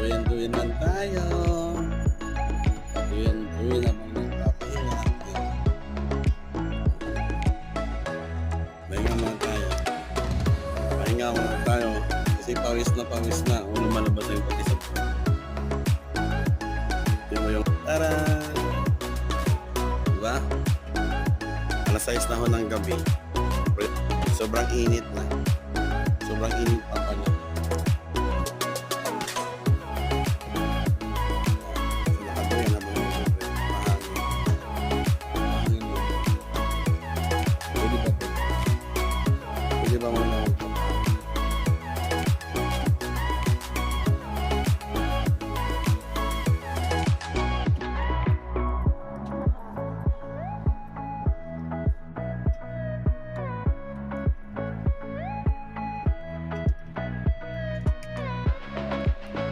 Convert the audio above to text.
Tuyan-tuyan lang tayo. Tuyan-tuyan habang nagpapahinga. Pahinga muna tayo. Pahinga muna tayo. Kasi pawis na. Lumalabas na yung pati sa buwan. Ito mo yung tara! Diba? Alas 6 na ho ng gabi. Sobrang init na. Sobrang init pa pala.